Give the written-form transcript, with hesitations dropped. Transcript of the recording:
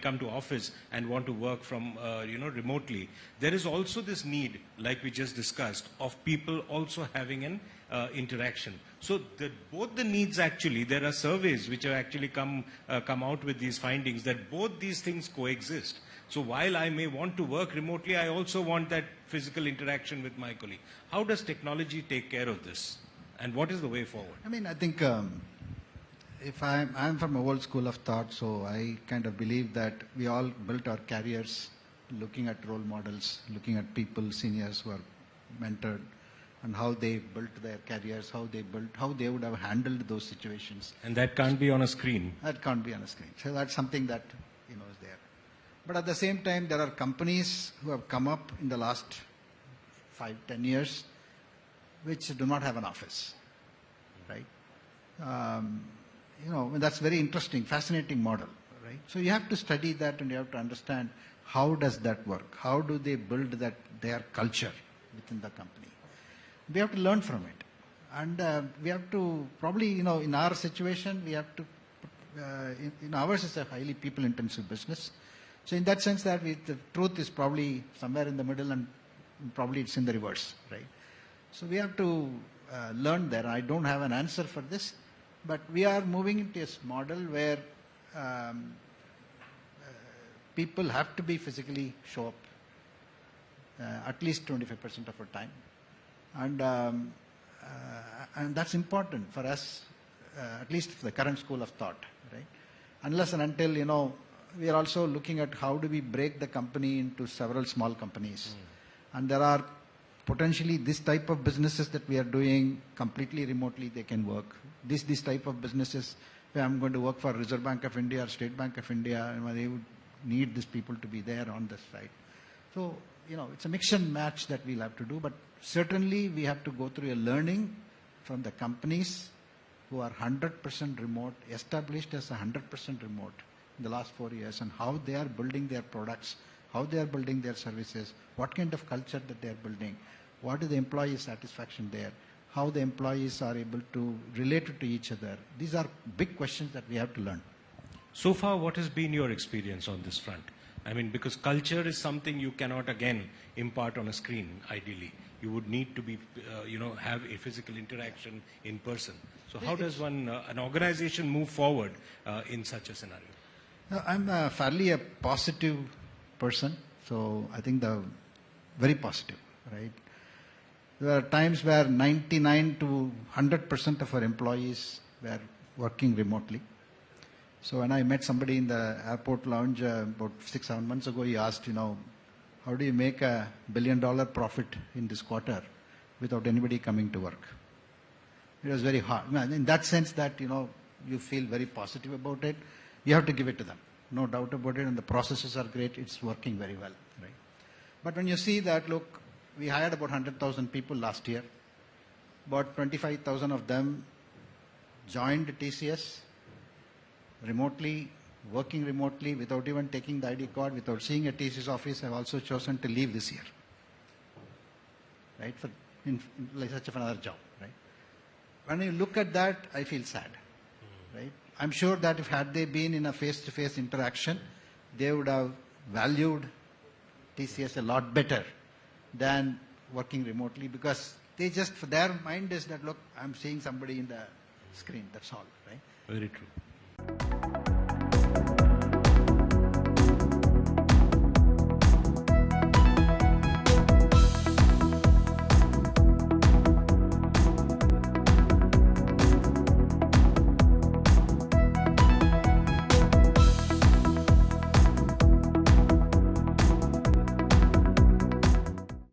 come to office and want to work from remotely. There is also this need, like we just discussed, of people also having an interaction. So both the needs actually, there are surveys which have actually come out with these findings that both these things coexist. So while I may want to work remotely, I also want that physical interaction with my colleague. How does technology take care of this? And what is the way forward? I mean, I think if I'm from a old school of thought, so I kind of believe that we all built our careers looking at role models, looking at people, seniors who are mentored, and how they built their careers, how they would have handled those situations. And that can't be on a screen. That can't be on a screen. So that's something that is there. But at the same time, there are companies who have come up in the last 5-10 years which do not have an office, right? That's very interesting, fascinating model, right? So you have to study that and you have to understand how does that work? How do they build their culture within the company? We have to learn from it. And we have to probably, in our situation, we have to, ours is a highly people-intensive business. So in that sense that the truth is probably somewhere in the middle and probably it's in the reverse, right? So we have to learn there. I don't have an answer for this, but we are moving into a model where people have to be physically show up at least 25% of our time. And that's important for us, at least for the current school of thought, right? Unless and until, we are also looking at how do we break the company into several small companies. And there are potentially this type of businesses that we are doing completely remotely, they can work. This type of businesses where I'm going to work for Reserve Bank of India or State Bank of India, they would need these people to be there on this side. So, it's a mix and match that we'll have to do, but certainly we have to go through a learning from the companies who are 100% remote, established as 100% remote in the last 4 years, and how they are building their products, how they are building their services, what kind of culture that they are building, what is the employee satisfaction there, how the employees are able to relate to each other. These are big questions that we have to learn. So far, what has been your experience on this front? I mean, because culture is something you cannot, again, impart on a screen, ideally. You would need to be, have a physical interaction in person. So how does an organization move forward in such a scenario? I'm fairly a positive person, so I think very positive, right? There are times where 99 to 100% of our employees were working remotely. So when I met somebody in the airport lounge about 6-7 months ago, he asked, how do you make $1 billion profit in this quarter without anybody coming to work? It was very hard. In that sense that, you feel very positive about it, you have to give it to them. No doubt about it, and the processes are great. It's working very well, right? But when you see that, look, we hired about 100,000 people last year. About 25,000 of them joined TCS remotely, working remotely without even taking the ID card, without seeing a TCS office, have also chosen to leave this year, right? In like such of another job, right? When you look at that, I feel sad, right? I'm sure that if had they been in a face-to-face interaction, they would have valued TCS a lot better than working remotely, because they just, for their mind is that, look, I'm seeing somebody in the screen, that's all, right? Very true.